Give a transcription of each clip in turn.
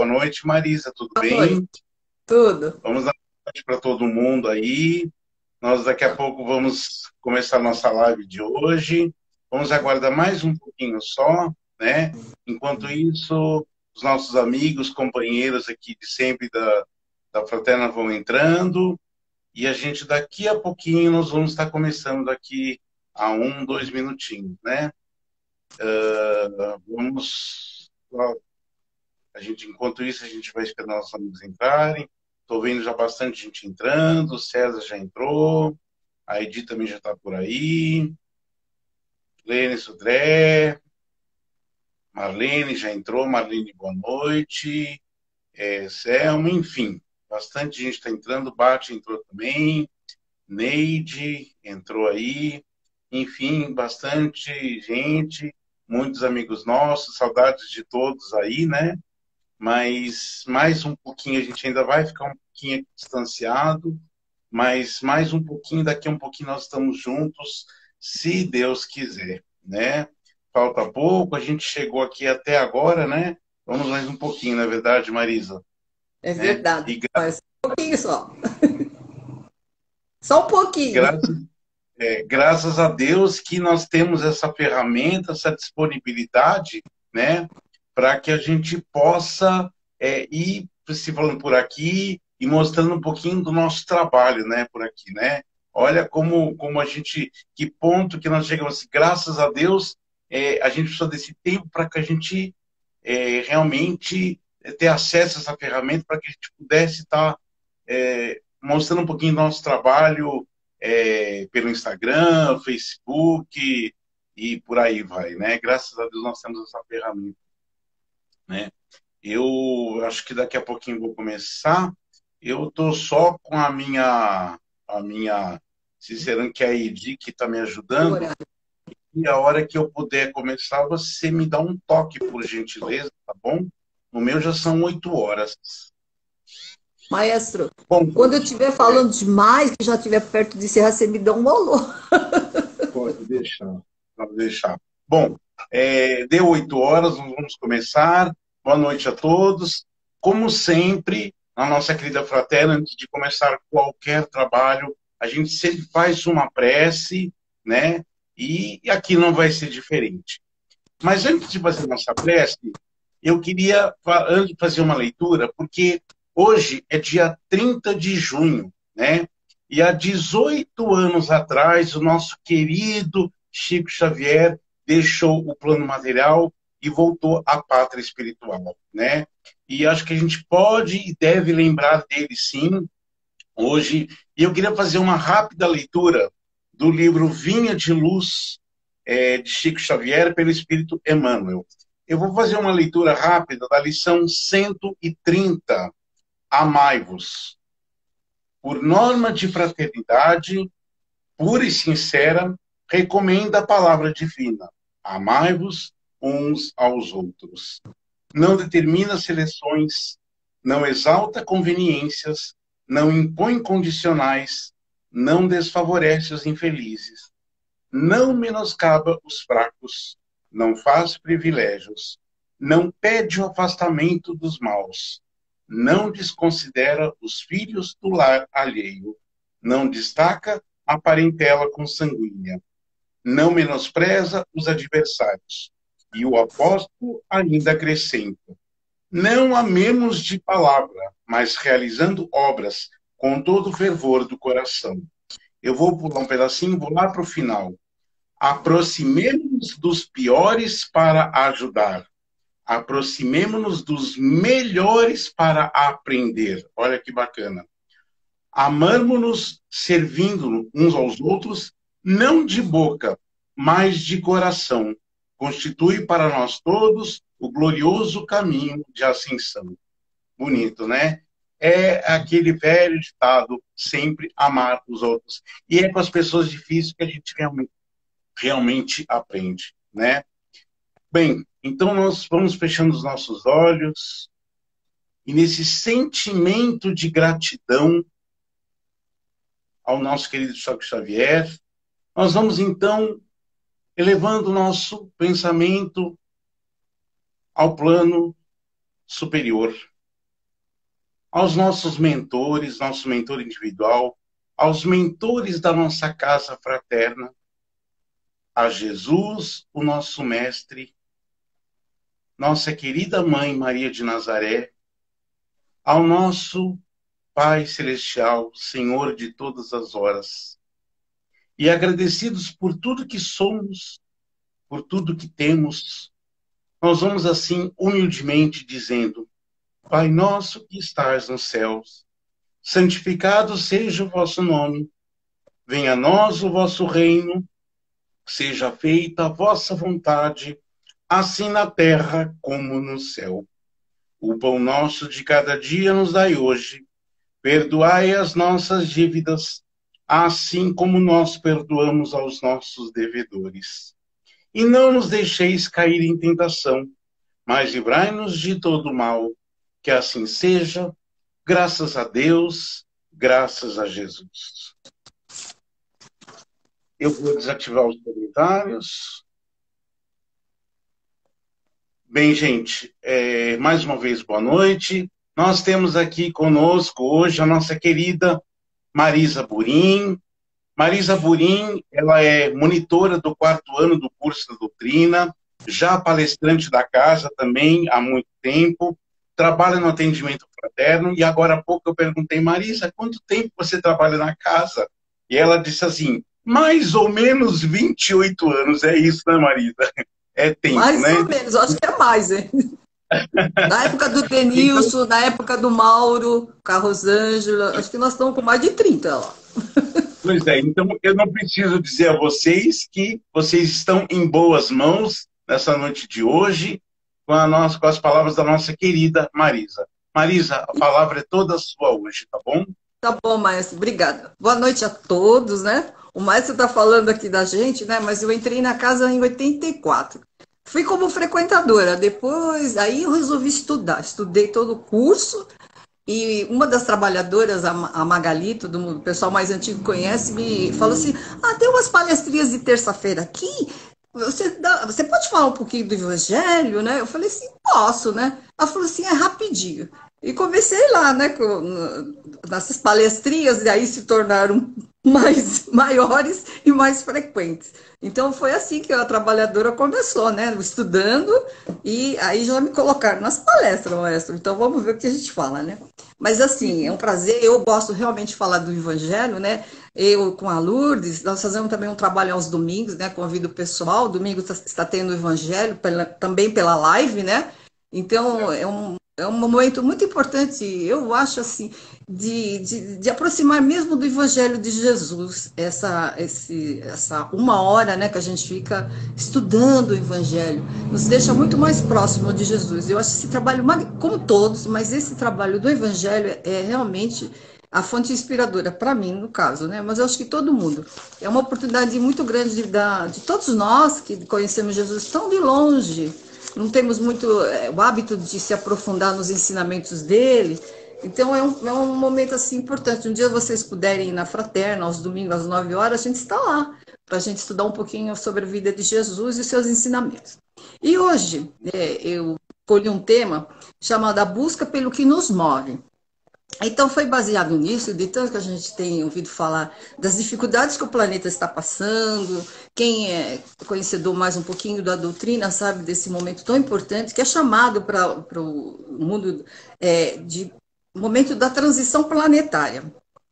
Boa noite, Marisa, tudo Boa noite. bem? Tudo? Vamos dar boa noite para todo mundo aí. Nós daqui a pouco vamos começar a nossa live de hoje. Vamos aguardar mais um pouquinho só, né? Enquanto isso, os nossos amigos, companheiros aqui de sempre da Fraterna vão entrando. E a gente daqui a pouquinho nós vamos estar começando daqui a 1, 2 minutinhos, né? Vamos. Enquanto isso, a gente vai esperando nossos amigos entrarem. Estou vendo já bastante gente entrando. O César já entrou. A Edi também já está por aí. Lene Sudré. Marlene já entrou. Marlene, boa noite. Selma, enfim. Bastante gente está entrando. Bate entrou também. Neide entrou aí. Enfim, bastante gente. Muitos amigos nossos. Saudades de todos aí, né? Mas mais um pouquinho, a gente ainda vai ficar um pouquinho distanciado, mas mais um pouquinho, daqui a um pouquinho nós estamos juntos, se Deus quiser, né? Falta pouco, a gente chegou aqui até agora, né? Vamos mais um pouquinho, na verdade, Marisa, É né? verdade. E Mas um pouquinho só. Só um pouquinho. graças, graças a Deus que nós temos essa ferramenta, essa disponibilidade, né? Para que a gente possa ir se falando por aqui e mostrando um pouquinho do nosso trabalho, né? Por aqui, né? Olha como a gente, que ponto que nós chegamos. Graças a Deus, a gente precisa desse tempo para que a gente realmente ter acesso a essa ferramenta para que a gente pudesse estar mostrando um pouquinho do nosso trabalho pelo Instagram, Facebook e por aí vai, né? Graças a Deus nós temos essa ferramenta, né? Eu acho que daqui a pouquinho vou começar. Eu tô só com a minha Cicerone, que é a Edi, que está me O ajudando. horário. E a hora que eu puder começar, você me dá um toque, por gentileza, tá bom? No meu já são 8 horas. Maestro, Bom, quando eu estiver é, falando demais, que já estiver perto de encerrar, você me dá um alô. pode deixar. Pode deixar. Bom, deu 8 horas, nós vamos começar. Boa noite a todos. Como sempre, a nossa querida fraterna, antes de começar qualquer trabalho, a gente sempre faz uma prece, né? E aqui não vai ser diferente. Mas antes de fazer nossa prece, eu queria antes fazer uma leitura, porque hoje é dia 30 de junho, né? E há 18 anos atrás, o nosso querido Chico Xavier deixou o plano material e voltou à pátria espiritual, né? E acho que a gente pode e deve lembrar dele, sim, hoje. E eu queria fazer uma rápida leitura do livro Vinha de Luz, de Chico Xavier, pelo Espírito Emmanuel. Eu vou fazer uma leitura rápida da lição 130. Amai-vos. Por norma de fraternidade, pura e sincera, recomenda a palavra divina. Amai-vos uns aos outros. Não determina seleções, não exalta conveniências, não impõe condicionais, não desfavorece os infelizes, não menoscaba os fracos, não faz privilégios, não pede o afastamento dos maus, não desconsidera os filhos do lar alheio, não destaca a parentela consanguínea, não menospreza os adversários. E o apóstolo ainda acrescenta: não amemos de palavra, mas realizando obras com todo o fervor do coração. Eu vou pular um pedacinho, vou lá para o final. Aproximemo-nos dos piores para ajudar. Aproximemo-nos dos melhores para aprender. Olha que bacana. Amamo-nos servindo uns aos outros, não de boca, mas de coração. Constitui para nós todos o glorioso caminho de ascensão. Bonito, né? É aquele velho ditado, sempre amar os outros. E é com as pessoas difíceis que a gente realmente aprende, né? Bem, então nós vamos fechando os nossos olhos e nesse sentimento de gratidão ao nosso querido Chico Xavier, nós vamos então elevando o nosso pensamento ao plano superior, aos nossos mentores, nosso mentor individual, aos mentores da nossa casa fraterna, a Jesus, o nosso mestre, nossa querida mãe Maria de Nazaré, ao nosso Pai Celestial, Senhor de todas as horas, e agradecidos por tudo que somos, por tudo que temos, nós vamos assim humildemente dizendo: Pai nosso que estás nos céus, santificado seja o vosso nome, venha a nós o vosso reino, seja feita a vossa vontade, assim na terra como no céu. O pão nosso de cada dia nos dai hoje, perdoai as nossas dívidas, assim como nós perdoamos aos nossos devedores. E não nos deixeis cair em tentação, mas livrai-nos de todo mal, que assim seja, graças a Deus, graças a Jesus. Eu vou desativar os comentários. Bem, gente, mais uma vez, boa noite. Nós temos aqui conosco hoje a nossa querida Marisa Burim. Marisa Burim, ela é monitora do 4º ano do curso da doutrina, já palestrante da casa também há muito tempo, trabalha no atendimento fraterno, e agora há pouco eu perguntei: Marisa, quanto tempo você trabalha na casa? E ela disse assim: mais ou menos 28 anos, é isso, né, Marisa? É tempo, Mais né? ou menos, acho que é mais, hein? Na época do Denilson, Então, na época do Mauro, Carrosângela, acho que nós estamos com mais de 30 lá. pois é, então eu não preciso dizer a vocês que vocês estão em boas mãos nessa noite de hoje, com as palavras da nossa querida Marisa. Marisa, a palavra é toda sua hoje, tá bom? Tá bom, Maestro, obrigada. Boa noite a todos, né? O Maestro está falando aqui da gente, né? Mas eu entrei na casa em 84. Fui como frequentadora, depois aí eu resolvi estudar. Estudei todo o curso e uma das trabalhadoras, a Magali, todo mundo, o pessoal mais antigo conhece, me falou assim: ah, tem umas palestrinhas de terça-feira aqui, você pode falar um pouquinho do Evangelho, né? Eu falei assim: posso, né? Ela falou assim: é rapidinho. E comecei lá, né, nessas palestrinhas, e aí se tornaram mais maiores e mais frequentes. Então foi assim que a trabalhadora começou, né, estudando, e aí já me colocaram nas palestras, maestro. Então vamos ver o que a gente fala, né? Mas assim, é um prazer, eu gosto realmente de falar do Evangelho, né? Eu com a Lourdes, nós fazemos também um trabalho aos domingos, né? Convido o pessoal, domingo está tendo o Evangelho, também pela live, né? Então, é um momento muito importante, eu acho assim, de aproximar mesmo do Evangelho de Jesus, essa 1 hora, né, que a gente fica estudando o Evangelho, nos deixa muito mais próximo de Jesus. Eu acho esse trabalho, como todos, mas esse trabalho do Evangelho é realmente a fonte inspiradora, para mim, no caso, né? Mas eu acho que todo mundo. É uma oportunidade muito grande de todos nós que conhecemos Jesus tão de longe, não temos muito o hábito de se aprofundar nos ensinamentos dele. Então, é um momento assim importante. Um dia vocês puderem ir na Fraterna, aos domingos, às 9 horas, a gente está lá, para a gente estudar um pouquinho sobre a vida de Jesus e seus ensinamentos. E hoje, eu escolhi um tema chamado A Busca pelo que nos move. Então, foi baseado nisso, de tanto que a gente tem ouvido falar das dificuldades que o planeta está passando. Quem é conhecedor mais um pouquinho da doutrina sabe desse momento tão importante, que é chamado para o mundo de momento da transição planetária.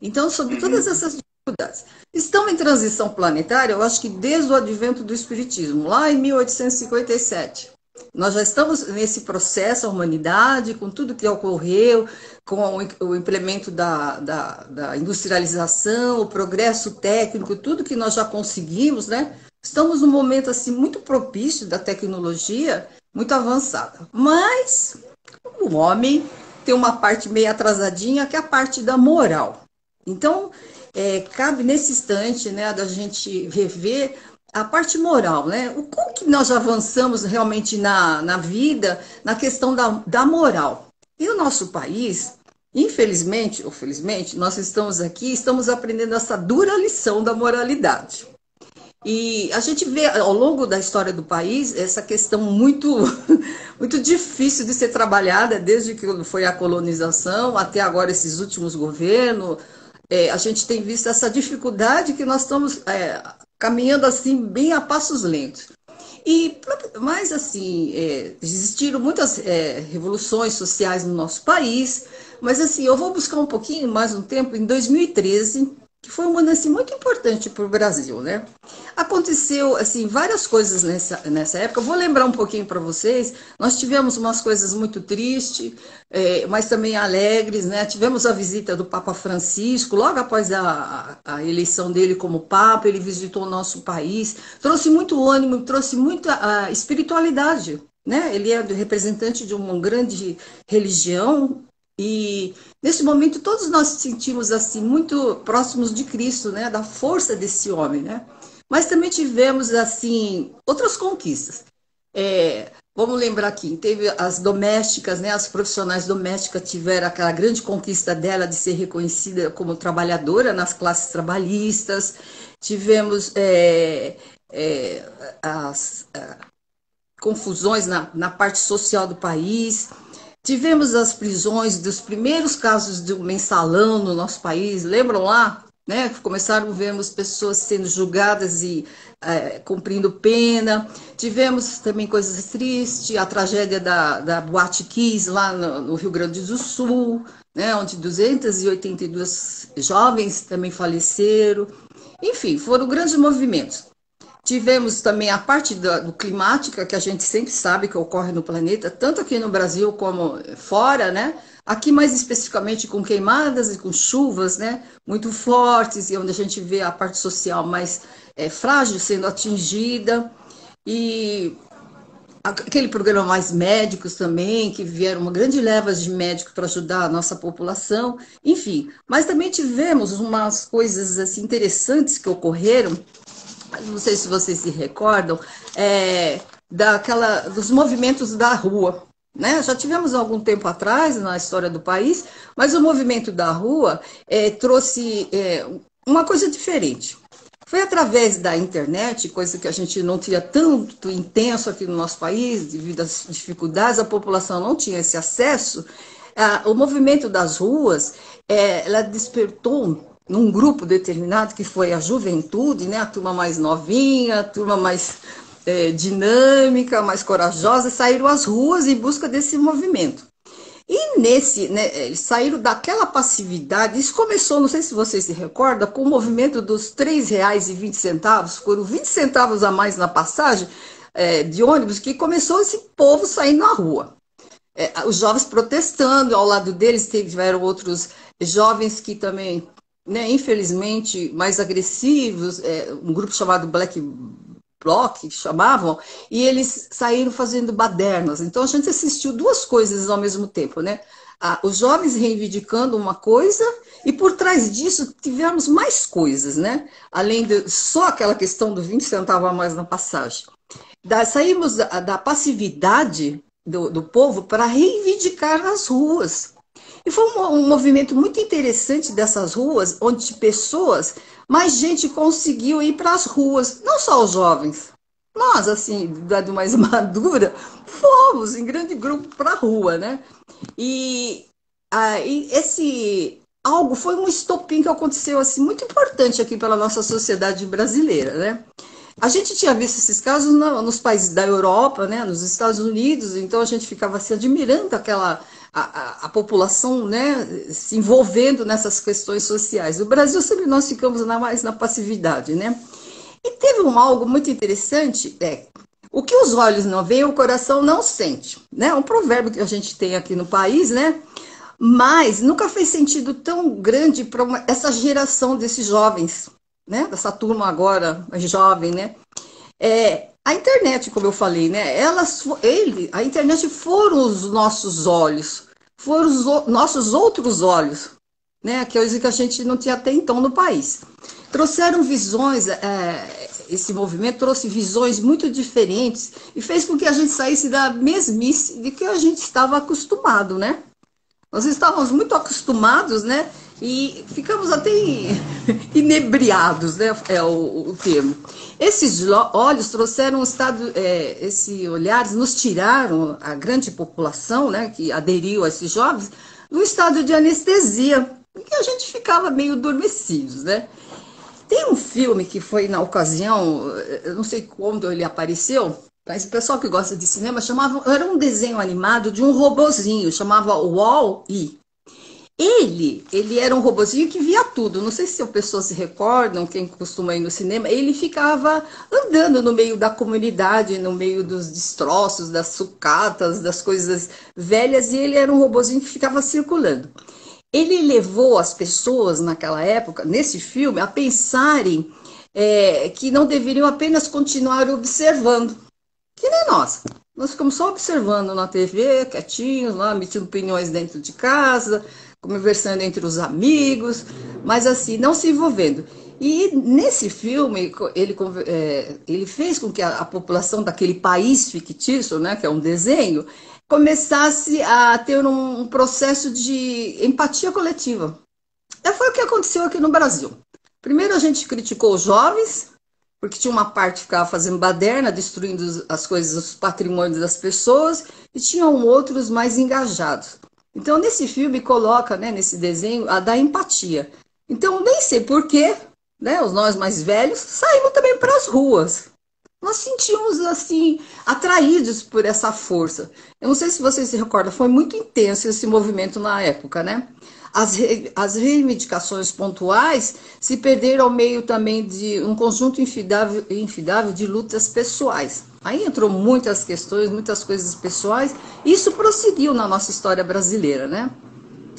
Então, sobre todas essas dificuldades. Estão em transição planetária, eu acho que desde o advento do Espiritismo, lá em 1857. Nós já estamos nesse processo, a humanidade, com tudo que ocorreu, com o implemento da industrialização, o progresso técnico, tudo que nós já conseguimos, né? Estamos num momento assim muito propício da tecnologia, muito avançada. Mas o homem tem uma parte meio atrasadinha, que é a parte da moral. Então, cabe nesse instante, né, da gente rever a parte moral, né? Como que nós avançamos realmente na vida, na questão da moral? E o nosso país, infelizmente ou felizmente, nós estamos aqui, estamos aprendendo essa dura lição da moralidade. E a gente vê ao longo da história do país essa questão muito, muito difícil de ser trabalhada, desde que foi a colonização até agora esses últimos governos. A gente tem visto essa dificuldade que nós estamos caminhando assim bem a passos lentos. Mas assim, existiram muitas revoluções sociais no nosso país, mas assim, eu vou buscar um pouquinho mais um tempo, em 2013, que foi um ano assim, muito importante para o Brasil, né? Aconteceu assim várias coisas nessa época. Eu vou lembrar um pouquinho para vocês. Nós tivemos umas coisas muito tristes, mas também alegres, né? Tivemos a visita do Papa Francisco, logo após a eleição dele como Papa, ele visitou o nosso país, trouxe muito ânimo, trouxe muita espiritualidade, né? Ele é representante de uma grande religião. E nesse momento todos nós sentimos assim muito próximos de Cristo, né, da força desse homem, né? Mas também tivemos assim outras conquistas. Vamos lembrar aqui, teve as domésticas, né, as profissionais domésticas tiveram aquela grande conquista dela de ser reconhecida como trabalhadora nas classes trabalhistas. Tivemos as confusões na parte social do país. Tivemos as prisões dos primeiros casos do mensalão no nosso país, lembram lá? Né? Começaram a vermos pessoas sendo julgadas e cumprindo pena. Tivemos também coisas tristes, a tragédia da Boate Kiss lá no Rio Grande do Sul, né? Onde 282 jovens também faleceram. Enfim, foram grandes movimentos. Tivemos também a parte do climática, que a gente sempre sabe que ocorre no planeta, tanto aqui no Brasil como fora, né? Aqui mais especificamente com queimadas e com chuvas, né? Muito fortes, e onde a gente vê a parte social mais frágil sendo atingida. E aquele programa Mais Médicos também, que vieram uma grande leva de médicos para ajudar a nossa população. Enfim, mas também tivemos umas coisas assim, interessantes que ocorreram. Não sei se vocês se recordam, dos movimentos da rua. Né? Já tivemos algum tempo atrás na história do país, mas o movimento da rua trouxe uma coisa diferente. Foi através da internet, coisa que a gente não tinha tanto intenso aqui no nosso país, devido às dificuldades, a população não tinha esse acesso. O movimento das ruas, ela despertou num grupo determinado, que foi a juventude, né? A turma mais novinha, a turma mais dinâmica, mais corajosa, saíram às ruas em busca desse movimento. E eles saíram daquela passividade. Isso começou, não sei se vocês se recordam, com o movimento dos R$3,20, foram 20 centavos a mais na passagem de ônibus, que começou esse povo saindo na rua. Os jovens protestando, ao lado deles tiveram outros jovens que também, né, infelizmente, mais agressivos, um grupo chamado Black Bloc, chamavam, e eles saíram fazendo badernas. Então a gente assistiu duas coisas ao mesmo tempo, né? Os jovens reivindicando uma coisa, e por trás disso tivemos mais coisas, né? Além de só aquela questão do 20 centavos a mais na passagem. Saímos da passividade do povo para reivindicar nas ruas. E foi um movimento muito interessante dessas ruas, onde mais gente conseguiu ir para as ruas, não só os jovens. Nós, assim, da idade mais madura, fomos em grande grupo para a rua, né? E esse algo foi um estopim que aconteceu assim muito importante aqui pela nossa sociedade brasileira, né? A gente tinha visto esses casos nos países da Europa, né, nos Estados Unidos, então a gente ficava se admirando a população, né, se envolvendo nessas questões sociais. No Brasil sempre nós ficamos mais na passividade, né? E teve algo muito interessante, o que os olhos não veem, o coração não sente, né? Um provérbio que a gente tem aqui no país, né? Mas nunca fez sentido tão grande para essa geração desses jovens, né? Dessa turma agora jovem, né? A internet, como eu falei, né? A internet foram os nossos olhos, foram os nossos outros olhos, né? Que a gente não tinha até então no país. Trouxeram visões, esse movimento trouxe visões muito diferentes e fez com que a gente saísse da mesmice de que a gente estava acostumado, né? Nós estávamos muito acostumados, né? E ficamos até inebriados, né? É o termo. Esses olhos trouxeram um estado, esses olhares nos tiraram a grande população, né, que aderiu a esses jovens, do estado de anestesia, em que a gente ficava meio adormecidos, né? Tem um filme que foi na ocasião, eu não sei quando ele apareceu, mas o pessoal que gosta de cinema era um desenho animado de um robozinho, chamava Wall-E. Ele era um robozinho que via tudo. Não sei se as pessoas se recordam, quem costuma ir no cinema. Ele ficava andando no meio da comunidade, no meio dos destroços, das sucatas, das coisas velhas, e ele era um robozinho que ficava circulando. Ele levou as pessoas naquela época, nesse filme, a pensarem que não deveriam apenas continuar observando, que nem nós. Nós ficamos só observando na TV, quietinhos, lá, metindo opiniões dentro de casa, conversando entre os amigos, mas assim, não se envolvendo. E nesse filme, ele fez com que a população daquele país fictício, né, que é um desenho, começasse a ter um processo de empatia coletiva. Foi o que aconteceu aqui no Brasil. Primeiro a gente criticou os jovens, porque tinha uma parte que ficava fazendo baderna, destruindo as coisas, os patrimônios das pessoas, e tinham outros mais engajados. Então, nesse filme, coloca, né, nesse desenho, a da empatia. Então, nem sei porquê, né, nós mais velhos, saímos também para as ruas. Nós sentimos, assim, atraídos por essa força. Eu não sei se vocês se recordam, foi muito intenso esse movimento na época, né? As reivindicações pontuais se perderam ao meio também de um conjunto infidável de lutas pessoais. Aí entrou muitas questões, muitas coisas pessoais, e isso prosseguiu na nossa história brasileira, né?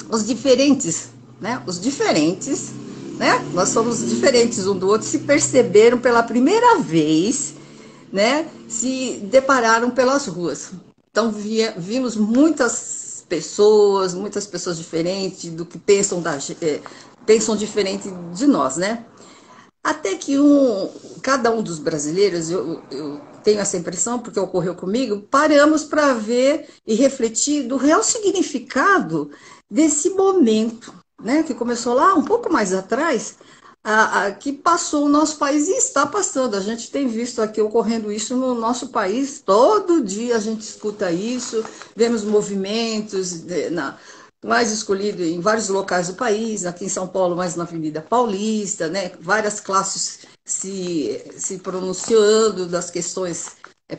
Os diferentes, né? Nós somos diferentes um do outro, se perceberam pela primeira vez, né? Se depararam pelas ruas. Então vimos muitas pessoas diferentes do que pensam diferente de nós, né? Até que cada um dos brasileiros, eu tenho essa impressão, porque ocorreu comigo, paramos para ver e refletir do real significado desse momento, né, que começou lá um pouco mais atrás, que passou o nosso país e está passando. A gente tem visto aqui ocorrendo isso no nosso país, todo dia a gente escuta isso, vemos movimentos mais escolhido em vários locais do país, aqui em São Paulo, mais na Avenida Paulista, né? Várias classes se pronunciando das questões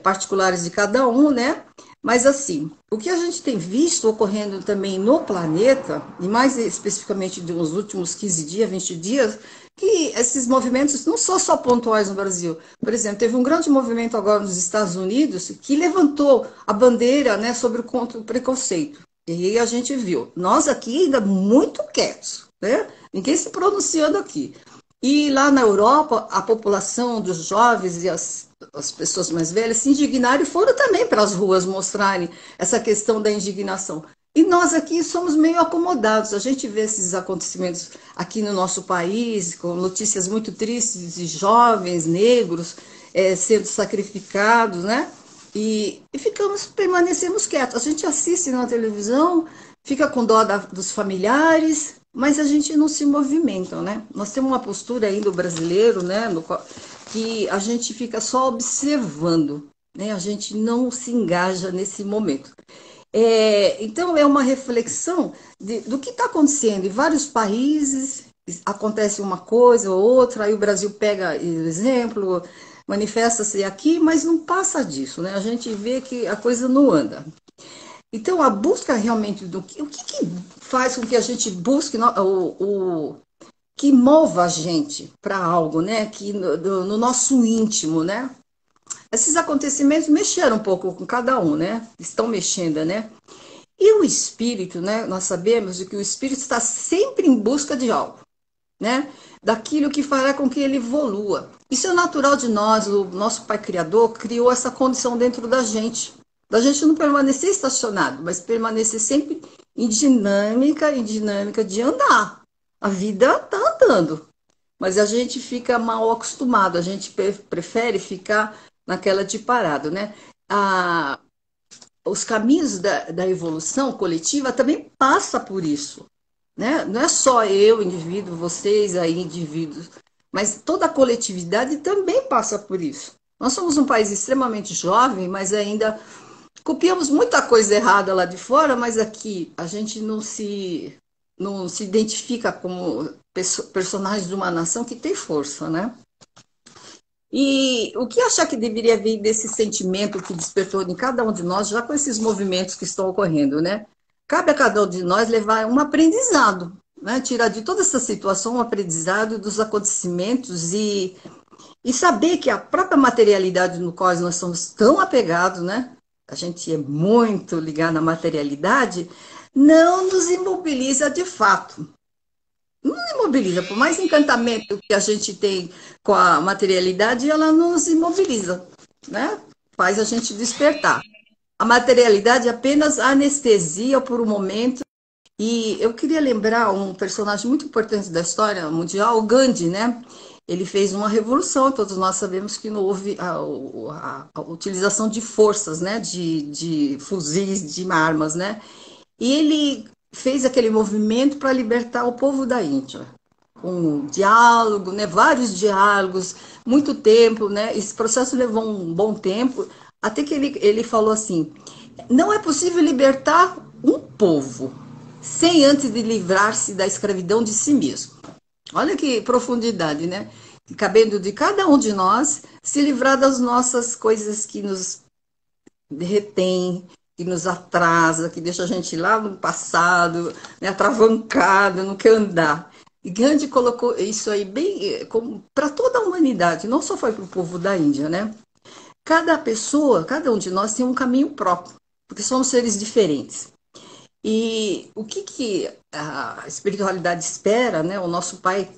particulares de cada um, né? Mas assim, o que a gente tem visto ocorrendo também no planeta, e mais especificamente nos últimos 15 dias, 20 dias, que esses movimentos não são só pontuais no Brasil. Por exemplo, teve um grande movimento agora nos Estados Unidos que levantou a bandeira, né, sobre contra o preconceito. E aí a gente viu, nós aqui ainda muito quietos, né? Ninguém se pronunciando aqui. E lá na Europa, a população dos jovens e as pessoas mais velhas se indignaram e foram também para as ruas mostrarem essa questão da indignação. E nós aqui somos meio acomodados. A gente vê esses acontecimentos aqui no nosso país, com notícias muito tristes de jovens negros sendo sacrificados, né? E permanecemos quietos. A gente assiste na televisão, fica com dó dos familiares, mas a gente não se movimenta, né? Nós temos uma postura ainda brasileiro, né? Que a gente fica só observando, né? A gente não se engaja nesse momento. Então, é uma reflexão do que está acontecendo em vários países. Acontece uma coisa ou outra, aí o Brasil pega o exemplo, manifesta-se aqui, mas não passa disso, né? A gente vê que a coisa não anda. Então, a busca realmente o que faz com que a gente busque que mova a gente para algo, né? Que no nosso íntimo, né? Esses acontecimentos mexeram um pouco com cada um, né? Estão mexendo, né? E o espírito, né? Nós sabemos que o espírito está sempre em busca de algo, né? Daquilo que fará com que ele evolua. Isso é natural de nós, o nosso Pai Criador criou essa condição dentro da gente não permanecer estacionado, mas permanecer sempre em dinâmica de andar. A vida está andando, mas a gente fica mal acostumado, a gente prefere ficar naquela de parado, né? Os caminhos da evolução coletiva também passa por isso. né? Não é só eu, indivíduo, vocês aí, indivíduos, mas toda a coletividade também passa por isso. Nós somos um país extremamente jovem, mas ainda copiamos muita coisa errada lá de fora, mas aqui a gente não se identifica como personagens de uma nação que tem força, né? E o que achar que deveria vir desse sentimento que despertou em cada um de nós, já com esses movimentos que estão ocorrendo, né? Cabe a cada um de nós levar um aprendizado, né? Tirar de toda essa situação um aprendizado dos acontecimentos e saber que a própria materialidade no qual nós somos tão apegados, né? A gente é muito ligado à materialidade, não nos imobiliza de fato. Não nos imobiliza, por mais encantamento que a gente tem com a materialidade, ela nos imobiliza, né? Faz a gente despertar. A materialidade apenas anestesia por um momento. E eu queria lembrar um personagem muito importante da história mundial, o Gandhi, né? Ele fez uma revolução, todos nós sabemos que não houve a utilização de forças, né? De fuzis, de armas, né? E ele fez aquele movimento para libertar o povo da Índia. Um diálogo, né? Vários diálogos, muito tempo, né? Esse processo levou um bom tempo, até que ele falou assim: não é possível libertar um povo sem antes de livrar-se da escravidão de si mesmo. Olha que profundidade, né? Cabendo de cada um de nós se livrar das nossas coisas que nos retém, que nos atrasa, que deixa a gente lá no passado, né, atravancado, não quer andar. E Gandhi colocou isso aí bem para toda a humanidade, não só foi para o povo da Índia, né? Cada pessoa, cada um de nós tem um caminho próprio, porque somos seres diferentes. E o que a espiritualidade espera, né? O nosso Pai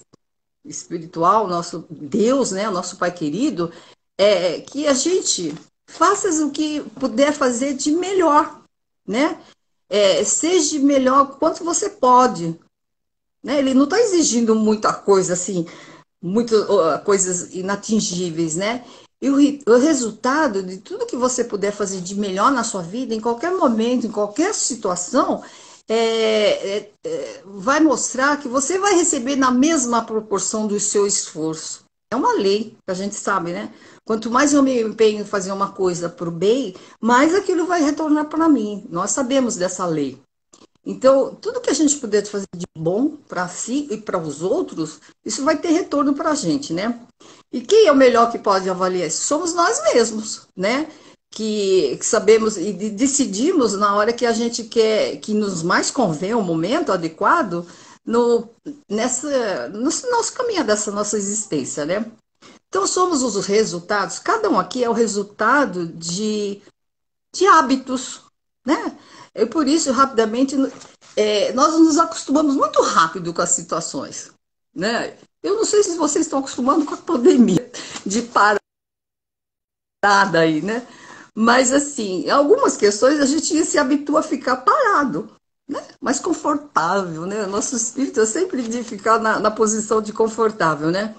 espiritual, o nosso Deus, né? O nosso Pai querido, é que a gente faça o que puder fazer de melhor, né? Seja melhor quanto você pode, né? Ele não está exigindo muita coisa assim, muitas coisas inatingíveis, né? E o resultado de tudo que você puder fazer de melhor na sua vida, em qualquer momento, em qualquer situação, vai mostrar que você vai receber na mesma proporção do seu esforço. É uma lei, que a gente sabe, né? Quanto mais eu me empenho em fazer uma coisa para o bem, mais aquilo vai retornar para mim. Nós sabemos dessa lei. Então, tudo que a gente puder fazer de bom para si e para os outros, isso vai ter retorno para a gente, né? E quem é o melhor que pode avaliar isso? Somos nós mesmos, né? Que sabemos e decidimos na hora que a gente quer, que nos mais convém, o momento adequado, no nosso caminho dessa nossa existência, né? Então, somos os resultados, cada um aqui é o resultado de hábitos, né? E por isso, rapidamente, nós nos acostumamos muito rápido com as situações, né? Eu não sei se vocês estão acostumando com a pandemia de parada aí, né? Mas, assim, algumas questões a gente se habitua a ficar parado, né? Mais confortável, né? Nosso espírito é sempre de ficar na posição de confortável, né?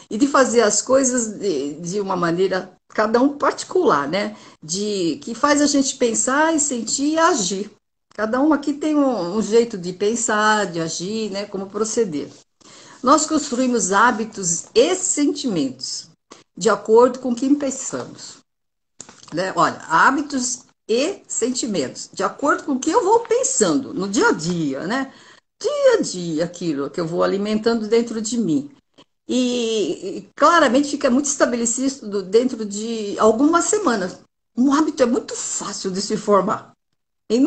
E de fazer as coisas de uma maneira, cada um particular, né? Que faz a gente pensar e sentir e agir. Cada um aqui tem um jeito de pensar, de agir, né? Como proceder. Nós construímos hábitos e sentimentos de acordo com o que pensamos, né? Olha, hábitos e sentimentos de acordo com o que eu vou pensando no dia a dia, né? Dia a dia, aquilo que eu vou alimentando dentro de mim. E claramente fica muito estabelecido dentro de algumas semanas. Um hábito é muito fácil de se formar. Em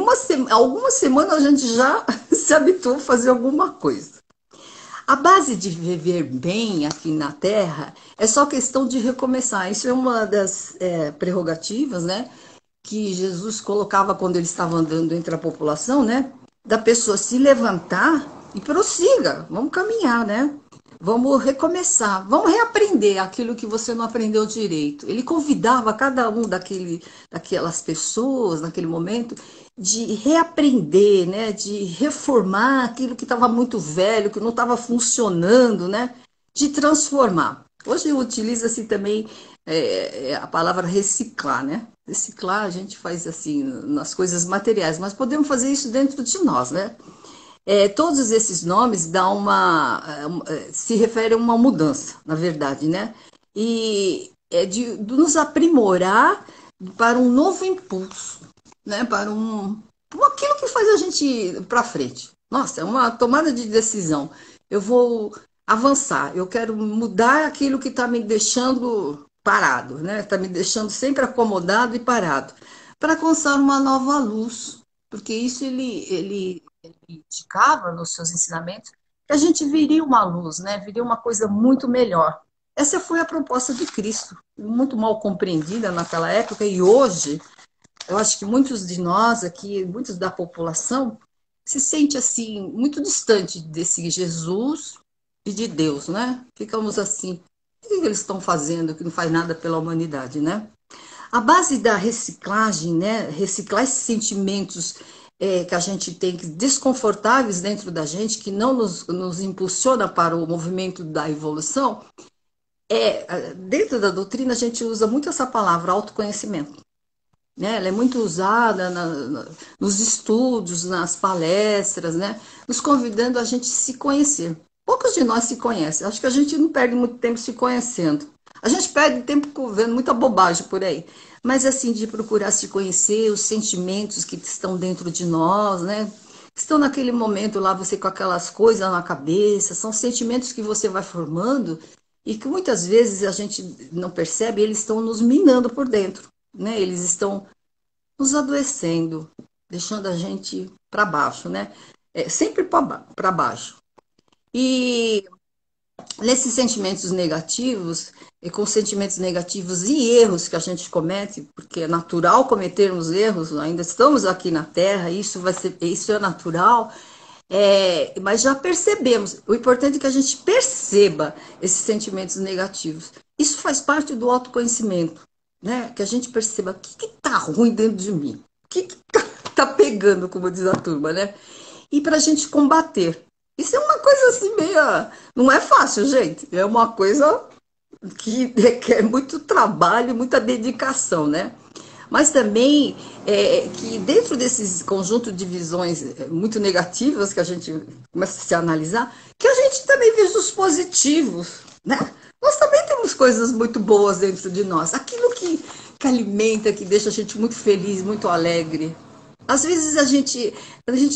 algumas semanas a gente já se habituou a fazer alguma coisa. A base de viver bem aqui na Terra é só questão de recomeçar. Isso é uma das prerrogativas, né, que Jesus colocava quando ele estava andando entre a população, né, da pessoa se levantar e prossiga, vamos caminhar, né? Vamos recomeçar, vamos reaprender aquilo que você não aprendeu direito. Ele convidava cada um daquelas pessoas, naquele momento, de reaprender, né? De reformar aquilo que estava muito velho, que não estava funcionando, né? De transformar. Hoje utiliza-se também a palavra reciclar, né? Reciclar a gente faz assim nas coisas materiais, mas podemos fazer isso dentro de nós, né? Todos esses nomes dão se referem a uma mudança, na verdade, né? E é de nos aprimorar para um novo impulso, né? Para aquilo que faz a gente ir para frente. Nossa, é uma tomada de decisão. Eu vou avançar, eu quero mudar aquilo que está me deixando parado, né? Está me deixando sempre acomodado e parado, para alcançar uma nova luz, porque isso ele indicava nos seus ensinamentos que a gente viria uma luz, né? Viria uma coisa muito melhor. Essa foi a proposta de Cristo, muito mal compreendida naquela época, e hoje eu acho que muitos de nós aqui, muitos da população, se sente assim muito distante desse Jesus e de Deus, né? Ficamos assim, o que eles estão fazendo que não faz nada pela humanidade, né? A base da reciclagem, né? Reciclar esses sentimentos que a gente tem desconfortáveis dentro da gente, que não nos impulsiona para o movimento da evolução, dentro da doutrina a gente usa muito essa palavra autoconhecimento, né? Ela é muito usada nos estudos, nas palestras, né? Nos convidando a gente se conhecer. Poucos de nós se conhecem. Acho que a gente não perde muito tempo se conhecendo. A gente perde tempo vendo muita bobagem por aí. Mas assim, de procurar se conhecer, os sentimentos que estão dentro de nós, né? Estão naquele momento lá, você com aquelas coisas na cabeça, são sentimentos que você vai formando e que muitas vezes a gente não percebe, eles estão nos minando por dentro, né? Eles estão nos adoecendo, deixando a gente para baixo, né? Sempre para baixo. E nesses sentimentos negativos, e com sentimentos negativos e erros que a gente comete, porque é natural cometermos erros, ainda estamos aqui na Terra, isso é natural, mas já percebemos. O importante é que a gente perceba esses sentimentos negativos. Isso faz parte do autoconhecimento, né? Que a gente perceba o que está ruim dentro de mim, o que tá pegando, como diz a turma, né? E para a gente combater. Isso é uma coisa assim meio. Não é fácil, gente. É uma coisa que requer muito trabalho, muita dedicação, né? Mas também que dentro desses conjuntos de visões muito negativas que a gente começa a se analisar, que a gente também veja os positivos, né? Nós também temos coisas muito boas dentro de nós. Aquilo que alimenta, que deixa a gente muito feliz, muito alegre. Às vezes a gente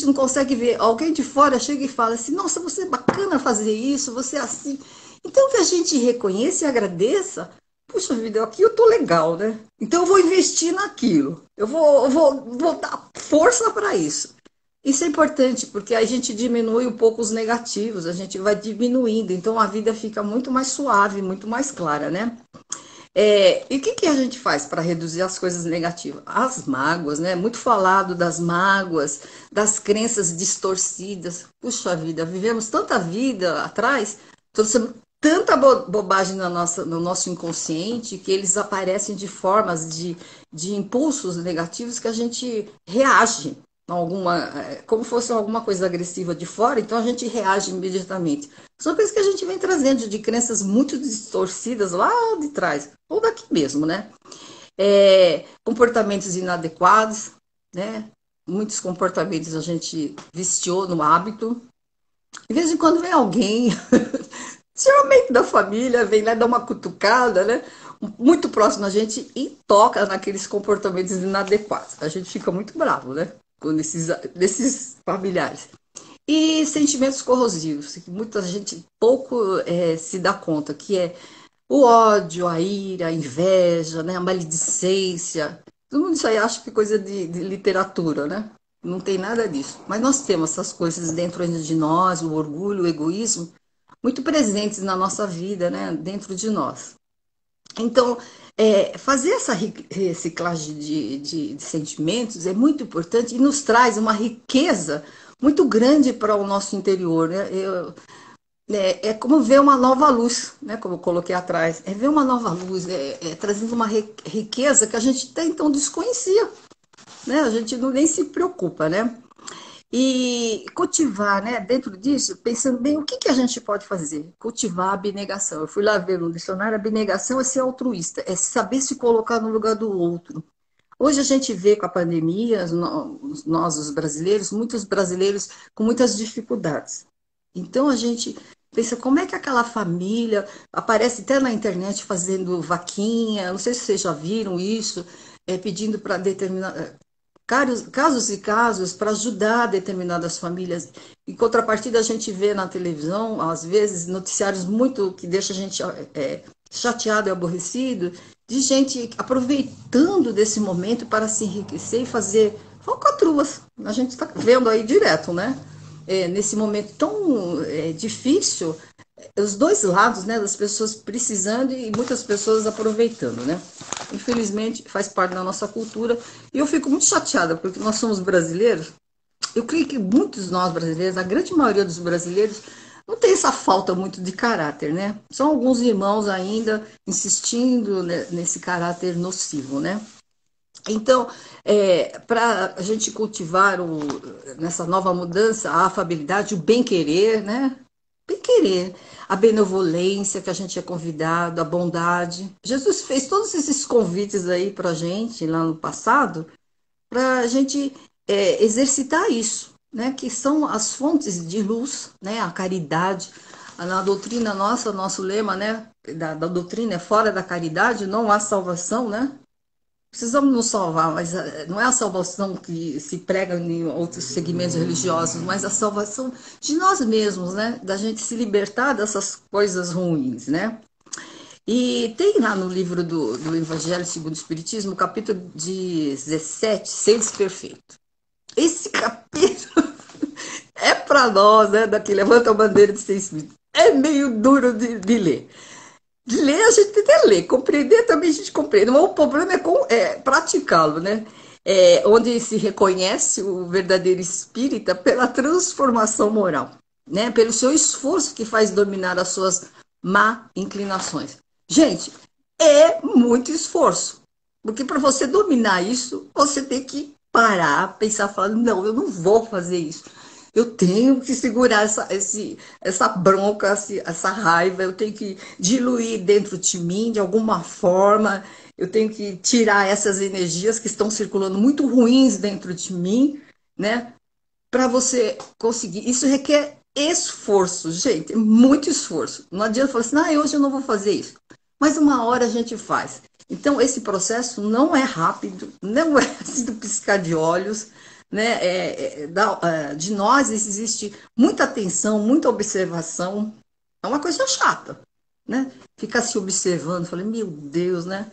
não consegue ver, alguém de fora chega e fala assim, nossa, você é bacana fazer isso, você é assim. Então que a gente reconheça e agradeça, puxa vida, aqui eu tô legal, né? Então eu vou investir naquilo, vou dar força para isso. Isso é importante, porque a gente diminui um pouco os negativos, a gente vai diminuindo, então a vida fica muito mais suave, muito mais clara, né? E o que a gente faz para reduzir as coisas negativas? As mágoas, né? Muito falado das mágoas, das crenças distorcidas. Puxa vida, vivemos tanta vida atrás, trouxemos tanta bobagem no nosso inconsciente que eles aparecem de formas de impulsos negativos que a gente reage como fosse alguma coisa agressiva de fora, então a gente reage imediatamente. São coisas que a gente vem trazendo de crenças muito distorcidas lá de trás, ou daqui mesmo, né? Comportamentos inadequados, né? Muitos comportamentos a gente viciou no hábito. De vez em quando vem alguém, geralmente da família, vem lá dar uma cutucada, né? Muito próximo a gente e toca naqueles comportamentos inadequados. A gente fica muito bravo, né? Com desses familiares. E sentimentos corrosivos, que muita gente pouco se dá conta, que é o ódio, a ira, a inveja, né? A maledicência. Todo mundo isso aí acha que é coisa de literatura, né? Não tem nada disso. Mas nós temos essas coisas dentro de nós, o orgulho, o egoísmo, muito presentes na nossa vida, né? Dentro de nós. Então, fazer essa reciclagem de sentimentos é muito importante e nos traz uma riqueza muito grande para o nosso interior, né? É como ver uma nova luz, né? Como eu coloquei atrás, ver uma nova luz, trazendo uma riqueza que a gente até então desconhecia, né? A gente nem se preocupa, né? E cultivar, né, dentro disso, pensando bem o que a gente pode fazer. Cultivar a abnegação. Eu fui lá ver no dicionário, a abnegação é ser altruísta, é saber se colocar no lugar do outro. Hoje a gente vê com a pandemia, nós, os brasileiros, muitos brasileiros com muitas dificuldades. Então a gente pensa como é que aquela família aparece até na internet fazendo vaquinha, não sei se vocês já viram isso, pedindo para determinar casos e casos para ajudar determinadas famílias. Em contrapartida, a gente vê na televisão, às vezes, noticiários muito que deixam a gente chateado e aborrecido, de gente aproveitando desse momento para se enriquecer e fazer falcatruas. A gente está vendo aí direto, né? Nesse momento tão difícil, os dois lados, né, das pessoas precisando e muitas pessoas aproveitando, né? Infelizmente, faz parte da nossa cultura e eu fico muito chateada, porque nós somos brasileiros. Eu creio que muitos de nós brasileiros, a grande maioria dos brasileiros, não tem essa falta muito de caráter, né? São alguns irmãos ainda insistindo nesse caráter nocivo, né? Então, para a gente cultivar nessa nova mudança a afabilidade, o bem-querer, né? Bem-querer, a benevolência que a gente é convidado, a bondade. Jesus fez todos esses convites aí para a gente lá no passado, para a gente exercitar isso, né? Que são as fontes de luz, né? A caridade. Na doutrina nossa, nosso lema, né? Da doutrina é fora da caridade, não há salvação, né? Precisamos nos salvar, mas não é a salvação que se prega em outros segmentos religiosos, mas a salvação de nós mesmos, né? Da gente se libertar dessas coisas ruins, né? E tem lá no livro do Evangelho segundo o Espiritismo, capítulo 17, Seres Perfeitos. Esse capítulo é para nós, né? Daqui levanta a bandeira de ser espírito. É meio duro de ler. De ler a gente até lê, compreender também a gente compreende, mas o problema é praticá-lo, né? Onde se reconhece o verdadeiro espírita pela transformação moral, né? Pelo seu esforço que faz dominar as suas má inclinações. Gente, é muito esforço, porque para você dominar isso, você tem que parar, pensar, falar, não, eu não vou fazer isso. Eu tenho que segurar essa bronca, essa raiva, eu tenho que diluir dentro de mim de alguma forma, eu tenho que tirar essas energias que estão circulando muito ruins dentro de mim, né? Para você conseguir. Isso requer esforço, gente, muito esforço. Não adianta falar assim, hoje eu não vou fazer isso. Mas uma hora a gente faz. Então, esse processo não é rápido, não é assim do piscar de olhos, né? De nós existe muita atenção, muita observação. É uma coisa chata, né? Ficar se observando, falei, meu Deus, né?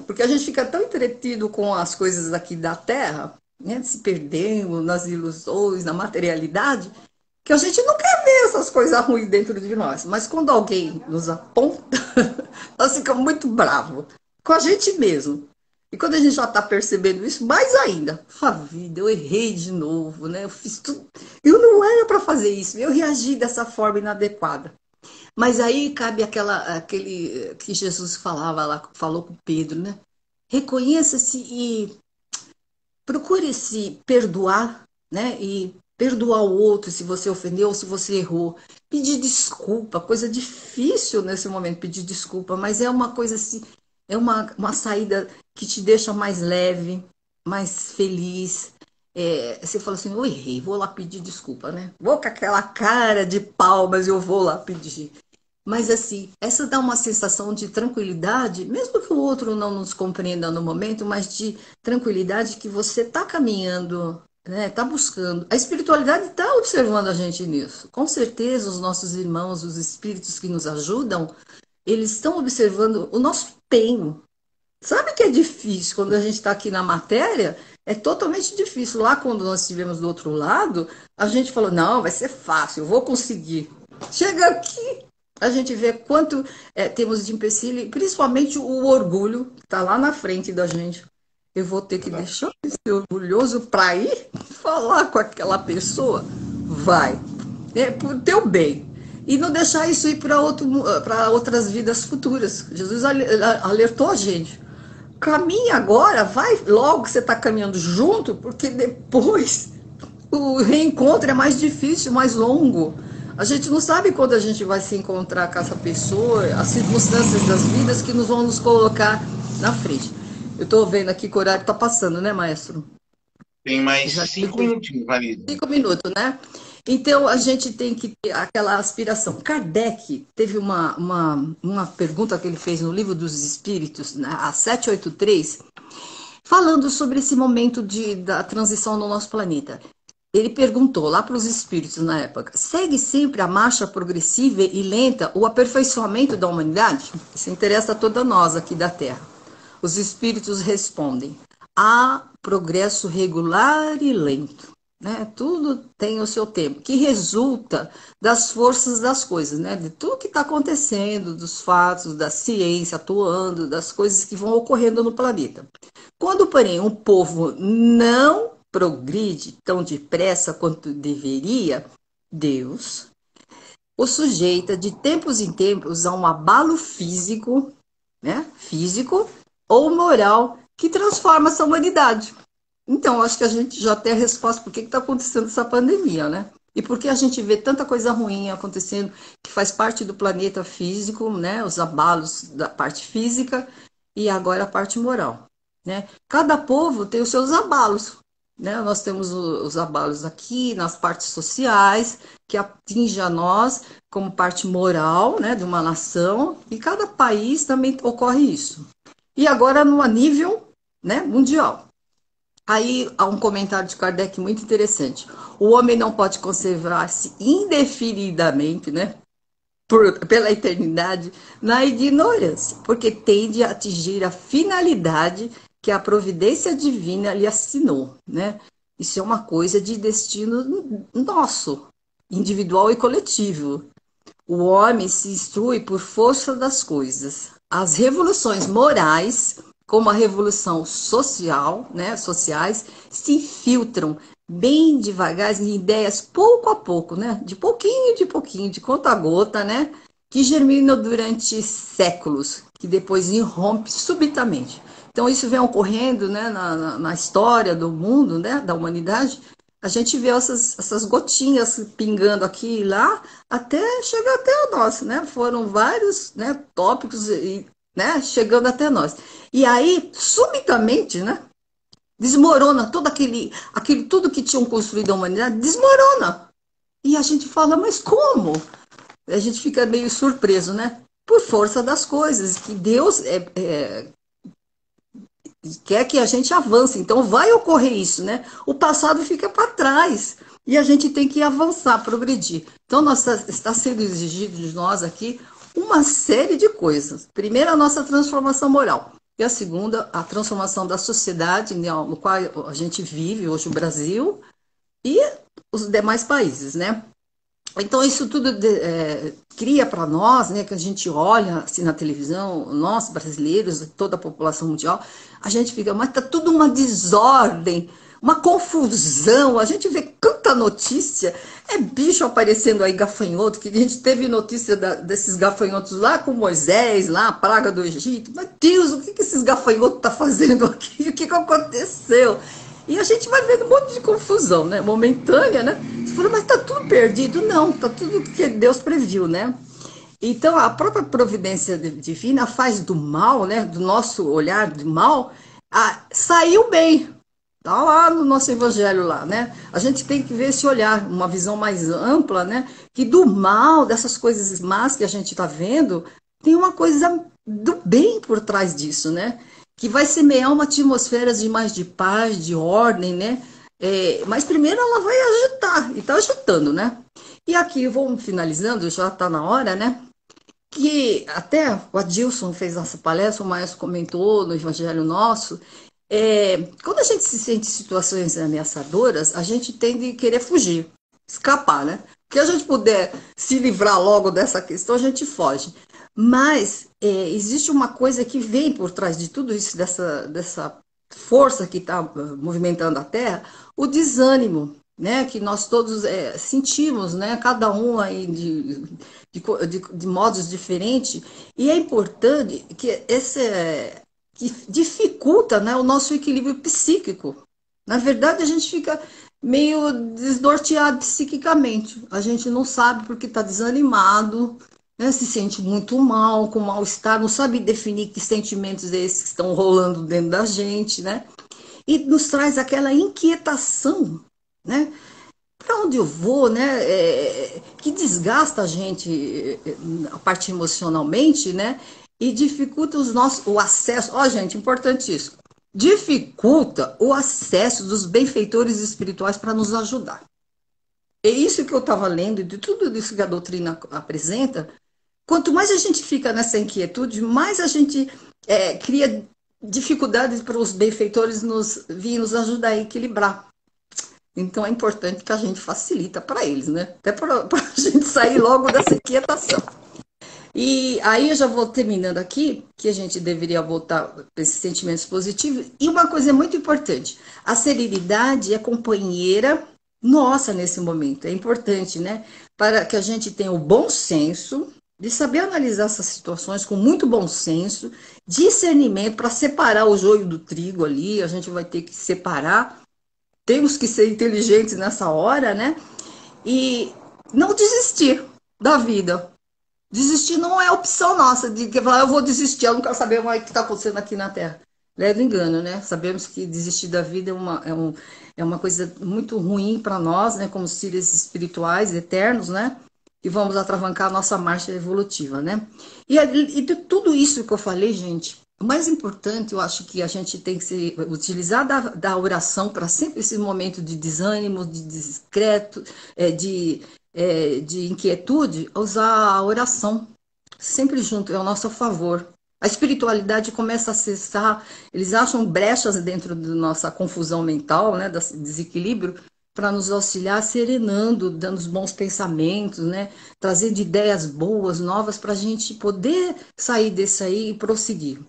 Porque a gente fica tão entretido com as coisas aqui da Terra, né? Se perdendo nas ilusões, na materialidade, que a gente não quer ver essas coisas ruins dentro de nós. Mas quando alguém nos aponta, nós ficamos muito bravos com a gente mesmo. E quando a gente já está percebendo isso, mais ainda, vida, eu errei de novo, né? Eu fiz tudo. Eu não era para fazer isso, eu reagi dessa forma inadequada. Mas aí cabe aquele que Jesus falava lá, falou com Pedro, né? Reconheça-se e procure se perdoar, né? E perdoar o outro se você ofendeu ou se você errou. Pedir desculpa, coisa difícil nesse momento, pedir desculpa, mas é uma coisa assim, é uma saída que te deixa mais leve, mais feliz. Você fala assim, eu errei, vou lá pedir desculpa, né? Vou com aquela cara de pau, mas eu vou lá pedir. Mas assim, essa dá uma sensação de tranquilidade, mesmo que o outro não nos compreenda no momento, mas de tranquilidade que você está caminhando, né? Está buscando. A espiritualidade está observando a gente nisso. Com certeza os nossos irmãos, os espíritos que nos ajudam, eles estão observando o nosso empenho. Sabe que é difícil quando a gente está aqui na matéria? É totalmente difícil. Lá quando nós estivemos do outro lado, a gente falou, não, vai ser fácil, eu vou conseguir. Chega aqui, a gente vê quanto temos de empecilho, principalmente o orgulho que está lá na frente da gente. Eu vou ter que deixar de ser orgulhoso para ir falar com aquela pessoa? Vai. É por teu bem. E não deixar isso ir para outras vidas futuras. Jesus alertou a gente. Caminha agora, vai logo que você está caminhando junto, porque depois o reencontro é mais difícil, mais longo. A gente não sabe quando a gente vai se encontrar com essa pessoa, as circunstâncias das vidas que nos vão nos colocar na frente. Eu estou vendo aqui que o horário está passando, né, maestro? Tem mais Já 5 minutinhos, Marisa. 5 minutos, né? Então, a gente tem que ter aquela aspiração. Kardec teve uma pergunta que ele fez no Livro dos Espíritos, a 783, falando sobre esse momento da transição no nosso planeta. Ele perguntou lá para os espíritos na época: segue sempre a marcha progressiva e lenta o aperfeiçoamento da humanidade? Isso interessa a toda nós aqui da Terra. Os espíritos respondem: há progresso regular e lento. Né? Tudo tem o seu tempo, que resulta das forças das coisas, né? De tudo que está acontecendo, dos fatos, da ciência atuando, das coisas que vão ocorrendo no planeta. Quando, porém, um povo não progride tão depressa quanto deveria, Deus o sujeita de tempos em tempos a um abalo físico, né? Físico ou moral que transforma essa humanidade. Então, acho que a gente já tem a resposta por que está acontecendo essa pandemia, né? E por que a gente vê tanta coisa ruim acontecendo que faz parte do planeta físico, né? Os abalos da parte física e agora a parte moral, né? Cada povo tem os seus abalos, né? Nós temos os abalos aqui nas partes sociais, que atinge a nós como parte moral, né, de uma nação, e cada país também ocorre isso. E agora no nível, né, mundial. Aí há um comentário de Kardec muito interessante. O homem não pode conservar-se indefinidamente, né, pela eternidade, na ignorância, porque tende a atingir a finalidade que a providência divina lhe assinou, né? Isso é uma coisa de destino nosso, individual e coletivo. O homem se instrui por força das coisas. As revoluções morais, como a revolução social, né, sociais, se infiltram bem devagar em ideias pouco a pouco, né, de pouquinho, de conta a gota, né, que germinam durante séculos, que depois irrompe subitamente. Então isso vem ocorrendo, né, na história do mundo, né, da humanidade. A gente vê essas gotinhas pingando aqui e lá, até chegar até a nós, né? Foram vários, né, tópicos, né, chegando até nós. E aí, subitamente, né, desmorona todo aquele tudo que tinham construído a humanidade, desmorona. E a gente fala, mas como? A gente fica meio surpreso, né? Por força das coisas, que Deus quer que a gente avance. Então vai ocorrer isso, né? O passado fica para trás e a gente tem que avançar, progredir. Então está sendo exigido de nós aqui uma série de coisas. Primeiro, a nossa transformação moral. E a segunda, a transformação da sociedade, né, no qual a gente vive hoje, o Brasil e os demais países, né? Então, isso tudo cria para nós, né, que a gente olha assim, na televisão, nós brasileiros, toda a população mundial, a gente fica, mas está tudo uma desordem, uma confusão, a gente vê tanta notícia, é bicho aparecendo aí, gafanhoto, que a gente teve notícia desses gafanhotos lá com Moisés, lá a praga do Egito, meu Deus, o que esses gafanhotos estão fazendo aqui, o que aconteceu? E a gente vai vendo um monte de confusão, né? Momentânea, né? Você fala, mas tá tudo perdido? Não, tá tudo que Deus previu, né? Então, a própria providência divina faz do mal, né? Do nosso olhar do mal, sair o bem. Tá lá no nosso evangelho lá, né? A gente tem que ver esse olhar, uma visão mais ampla, né? Que do mal, dessas coisas más que a gente tá vendo, tem uma coisa do bem por trás disso, né? Que vai semear uma atmosfera de paz, de ordem, né? Mas primeiro ela vai agitar, e está agitando, né? E aqui, vamos finalizando, já está na hora, né? Que até o Adilson fez essa palestra, o Maestro comentou no Evangelho Nosso, quando a gente se sente em situações ameaçadoras, a gente tende a querer fugir, escapar, né? Que a gente puder se livrar logo dessa questão, a gente foge. Mas existe uma coisa que vem por trás de tudo isso, dessa força que está movimentando a Terra, o desânimo, né? Que nós todos sentimos, né? Cada um aí de modos diferentes. E é importante que que dificulta, né, o nosso equilíbrio psíquico. Na verdade, a gente fica meio desnorteado psiquicamente. A gente não sabe porque está desanimado, né, se sente muito mal, com mal-estar, não sabe definir que sentimentos esses que estão rolando dentro da gente, né? E nos traz aquela inquietação, né? Para onde eu vou, né? Que desgasta a gente a parte emocionalmente, né? E dificulta o acesso. Ó, gente, importante isso. Dificulta o acesso dos benfeitores espirituais para nos ajudar. É isso que eu estava lendo, de tudo isso que a doutrina apresenta. Quanto mais a gente fica nessa inquietude, mais a gente cria dificuldades para os benfeitores nos vir nos ajudar a equilibrar. Então é importante que a gente facilita para eles, né? Até para a gente sair logo dessa inquietação. E aí eu já vou terminando aqui, que a gente deveria voltar para esses sentimentos positivos. E uma coisa muito importante, a serenidade é companheira nossa nesse momento. É importante, né? Para que a gente tenha o bom senso de saber analisar essas situações com muito bom senso, discernimento para separar o joio do trigo ali, a gente vai ter que separar. Temos que ser inteligentes nessa hora, né? E não desistir da vida. Desistir não é opção nossa, de que falar, eu vou desistir, eu não quero saber mais o que está acontecendo aqui na Terra. Leve engano, né? Sabemos que desistir da vida é uma coisa muito ruim para nós, né? Como seres espirituais, eternos, né? E vamos atravancar a nossa marcha evolutiva, né? E de tudo isso que eu falei, gente, o mais importante, eu acho que a gente tem que utilizar da oração para sempre esse momento de desânimo, de discreto, de inquietude, usar a oração sempre junto, é ao nosso favor. A espiritualidade começa a acessar, eles acham brechas dentro da nossa confusão mental, né, desse desequilíbrio, para nos auxiliar serenando, dando os bons pensamentos, né, trazendo ideias boas, novas, para a gente poder sair desse aí e prosseguir.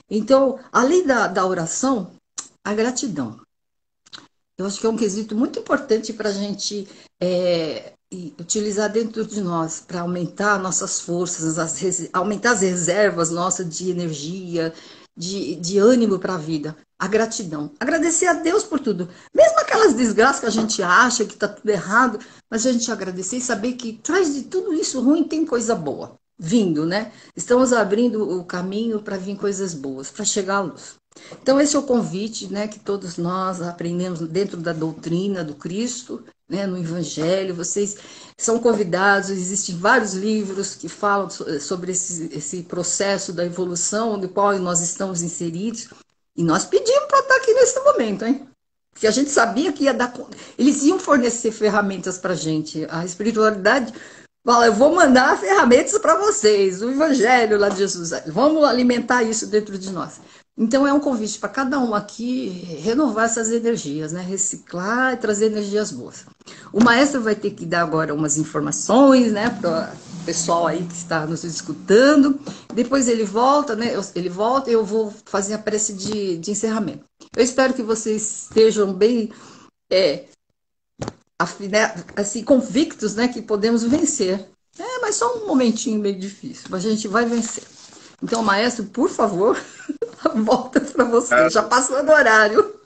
Então, além da oração, a gratidão. Eu acho que é um quesito muito importante para a gente utilizar dentro de nós, para aumentar nossas forças, aumentar as reservas nossas de energia, de ânimo para a vida. A gratidão. Agradecer a Deus por tudo. Mesmo aquelas desgraças que a gente acha que está tudo errado, mas a gente agradecer e saber que atrás de tudo isso ruim tem coisa boa vindo, né? Estamos abrindo o caminho para vir coisas boas, para chegar à luz. Então, esse é o convite, né, que todos nós aprendemos dentro da doutrina do Cristo, né, no Evangelho. Vocês são convidados, existem vários livros que falam sobre esse processo da evolução, no qual nós estamos inseridos. E nós pedimos para estar aqui nesse momento, hein? Porque a gente sabia que ia dar. Eles iam fornecer ferramentas para a gente. A espiritualidade fala, eu vou mandar ferramentas para vocês, o Evangelho lá de Jesus. Vamos alimentar isso dentro de nós. Então é um convite para cada um aqui renovar essas energias, né? Reciclar e trazer energias boas. O maestro vai ter que dar agora umas informações, né, para o pessoal aí que está nos escutando. Depois ele volta, né? Ele volta e eu vou fazer a prece de encerramento. Eu espero que vocês estejam bem assim, convictos, né, que podemos vencer. Mas só um momentinho meio difícil, mas a gente vai vencer. Então, maestro, por favor, volta para você. Já passou do horário.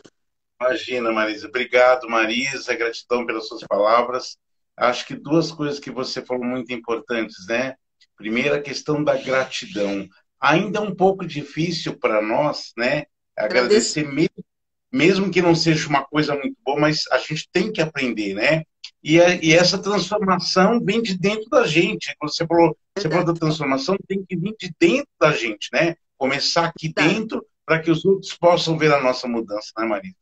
Imagina, Marisa. Obrigado, Marisa. Gratidão pelas suas palavras. Acho que duas coisas que você falou muito importantes, né? Primeiro, a questão da gratidão. Ainda é um pouco difícil para nós, né? Agradecer mesmo que não seja uma coisa muito boa, mas a gente tem que aprender, né? E essa transformação vem de dentro da gente. Você falou da transformação, tem que vir de dentro da gente, né? Começar aqui dentro para que os outros possam ver a nossa mudança, né, Marisa?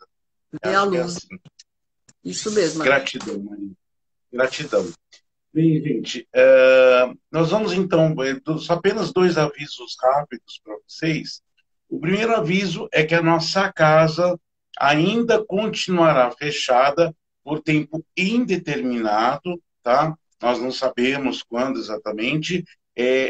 Ver a luz. Assim. Isso mesmo. Gratidão, Marisa. Gratidão. Bem, gente, nós vamos então, só apenas dois avisos rápidos para vocês. O primeiro aviso é que a nossa casa ainda continuará fechada por tempo indeterminado, tá? Nós não sabemos quando exatamente,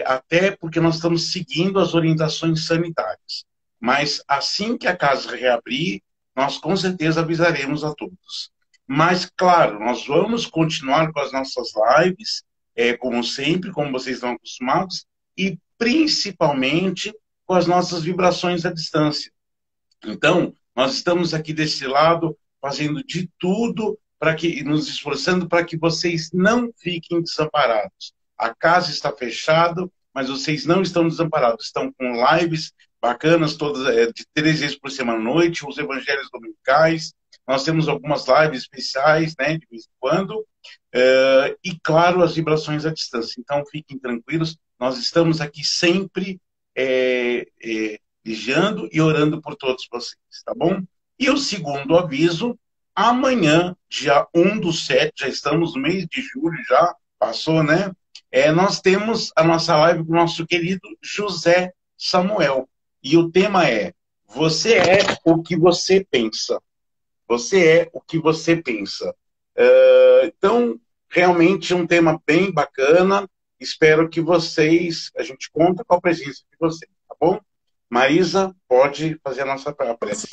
até porque nós estamos seguindo as orientações sanitárias. Mas assim que a casa reabrir, nós com certeza avisaremos a todos. Mas, claro, nós vamos continuar com as nossas lives, como sempre, como vocês estão acostumados, e principalmente com as nossas vibrações à distância. Então, nós estamos aqui desse lado fazendo de tudo para que, nos esforçando para que vocês não fiquem desamparados. A casa está fechada, mas vocês não estão desamparados. Estão com lives bacanas, todas de 3 vezes por semana à noite, os evangelhos dominicais. Nós temos algumas lives especiais, né, de vez em quando. E, claro, as vibrações à distância. Então, fiquem tranquilos. Nós estamos aqui sempre vigiando e orando por todos vocês, tá bom? E o segundo aviso, amanhã, dia 1/7, já estamos no mês de julho, já passou, né? Nós temos a nossa live com o nosso querido José Samuel. E o tema é: você é o que você pensa. Você é o que você pensa. Então, realmente é um tema bem bacana. Espero que a gente conta com a presença de vocês, tá bom? Marisa, pode fazer a nossa prece.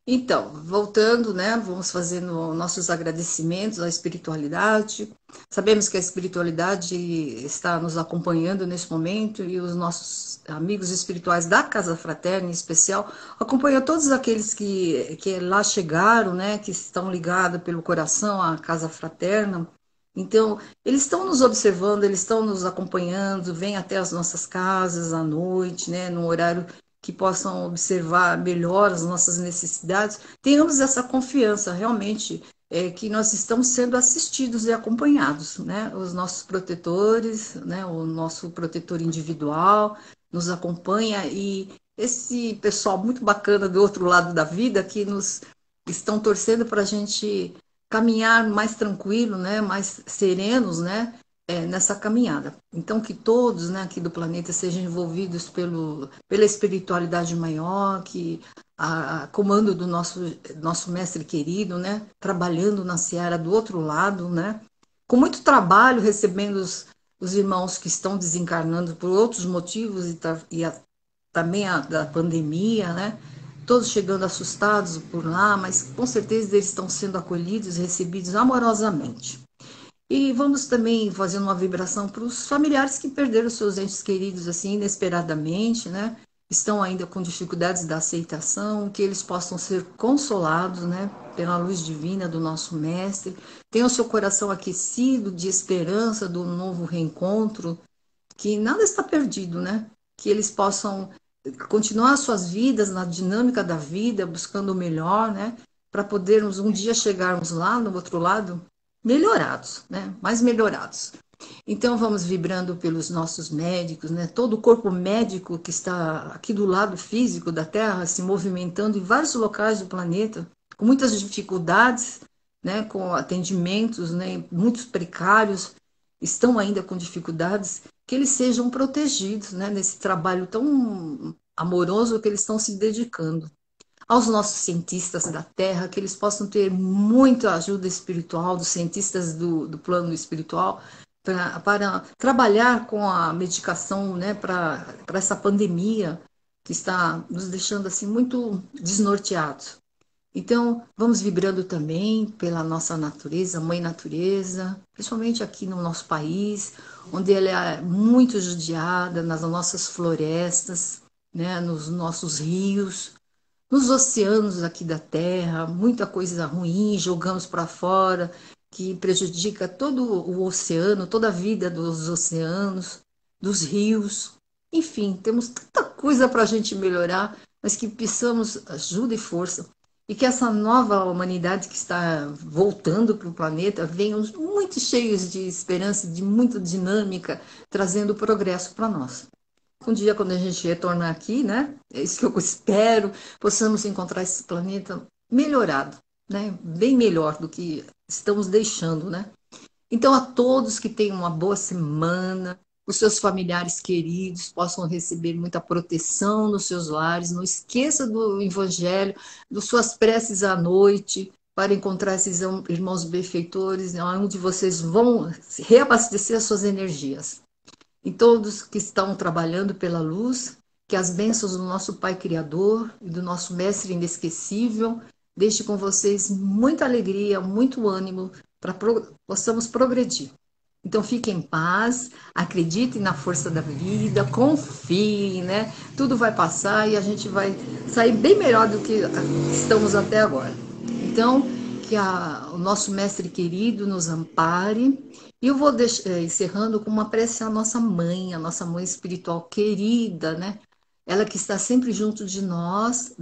Então, voltando, né, vamos fazendo nossos agradecimentos à espiritualidade. Sabemos que a espiritualidade está nos acompanhando nesse momento e os nossos amigos espirituais da Casa Fraterna, em especial, acompanham todos aqueles que lá chegaram, né, que estão ligados pelo coração à Casa Fraterna. Então, eles estão nos observando, eles estão nos acompanhando, vêm até as nossas casas à noite, né, no horário que possam observar melhor as nossas necessidades. Tenhamos essa confiança, realmente, que nós estamos sendo assistidos e acompanhados, né? Os nossos protetores, né? O nosso protetor individual nos acompanha e esse pessoal muito bacana do outro lado da vida que nos estão torcendo para a gente caminhar mais tranquilo, né? Mais serenos, né? Nessa caminhada. Então, que todos, né, aqui do planeta sejam envolvidos pela espiritualidade maior, que a comando do nosso mestre querido, né, trabalhando na seara do outro lado, né, com muito trabalho, recebendo os irmãos que estão desencarnando por outros motivos também da pandemia, né, todos chegando assustados por lá, mas com certeza eles estão sendo acolhidos, recebidos amorosamente. E vamos também fazer uma vibração para os familiares que perderam seus entes queridos assim inesperadamente, né? Estão ainda com dificuldades da aceitação, que eles possam ser consolados, né? Pela luz divina do nosso Mestre. Tenham seu coração aquecido de esperança do novo reencontro, que nada está perdido, né? Que eles possam continuar suas vidas na dinâmica da vida, buscando o melhor, né? Para podermos um dia chegarmos lá no outro lado melhorados, né? Mais melhorados. Então vamos vibrando pelos nossos médicos, né? Todo o corpo médico que está aqui do lado físico da Terra, se movimentando em vários locais do planeta, com muitas dificuldades, né? Com atendimentos, né? Muitos precários, estão ainda com dificuldades, que eles sejam protegidos, né? Nesse trabalho tão amoroso que eles estão se dedicando. Aos nossos cientistas da Terra, que eles possam ter muita ajuda espiritual, dos cientistas do plano espiritual, para trabalhar com a medicação, né, para essa pandemia que está nos deixando assim muito desnorteados. Então, vamos vibrando também pela nossa natureza, mãe natureza, principalmente aqui no nosso país, onde ela é muito judiada, nas nossas florestas, né, nos nossos rios, nos oceanos aqui da Terra, muita coisa ruim jogamos para fora, que prejudica todo o oceano, toda a vida dos oceanos, dos rios. Enfim, temos tanta coisa para a gente melhorar, mas que precisamos ajuda e força. E que essa nova humanidade que está voltando para o planeta venha muito cheios de esperança, de muita dinâmica, trazendo progresso para nós. Um dia, quando a gente retornar aqui, né? É isso que eu espero, possamos encontrar esse planeta melhorado, né? Bem melhor do que estamos deixando, né? Então, a todos que tenham uma boa semana, os seus familiares queridos possam receber muita proteção nos seus lares. Não esqueça do Evangelho, das suas preces à noite, para encontrar esses irmãos benfeitores, onde vocês vão reabastecer as suas energias. E todos que estão trabalhando pela luz, que as bênçãos do nosso Pai Criador e do nosso Mestre Inesquecível deixe com vocês muita alegria, muito ânimo para possamos progredir. Então fiquem em paz, acreditem na força da vida, confiem, né? Tudo vai passar e a gente vai sair bem melhor do que estamos até agora. Então, que o nosso Mestre querido nos ampare E eu vou encerrando com uma prece à nossa mãe espiritual querida, né? Ela que está sempre junto de nós,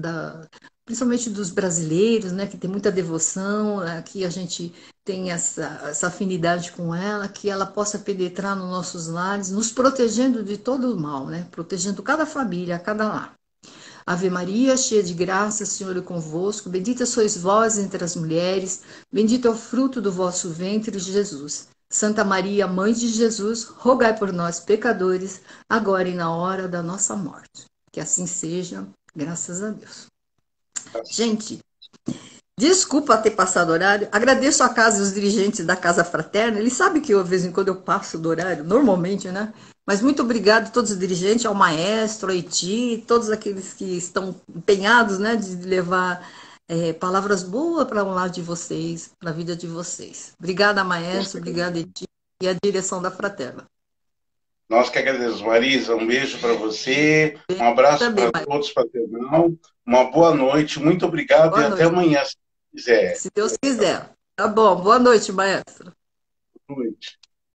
principalmente dos brasileiros, né? Que tem muita devoção, que a gente tem essa afinidade com ela, que ela possa penetrar nos nossos lares, nos protegendo de todo o mal, né? Protegendo cada família, cada lar. Ave Maria, cheia de graça, o Senhor é convosco. Bendita sois vós entre as mulheres, bendito é o fruto do vosso ventre, Jesus. Santa Maria, Mãe de Jesus, rogai por nós, pecadores, agora e na hora da nossa morte. Que assim seja, graças a Deus. Gente, desculpa ter passado o horário. Agradeço a casa e os dirigentes da Casa Fraterna. Eles sabem que eu, de vez em quando eu passo do horário, normalmente, né? Mas muito obrigado a todos os dirigentes, ao maestro, ao Iti, todos aqueles que estão empenhados, né, de levar palavras boas para o lado de vocês, para a vida de vocês. Obrigada, maestro, obrigada, Iti, e a direção da Fraterna. Nós que agradecemos, Marisa. Um beijo para você, um abraço Também, para maestro. todos, fraternal, uma boa noite, muito obrigado e Boa até noite, amanhã, se quiser. se Deus quiser. Tá bom, boa noite, maestro. Boa noite.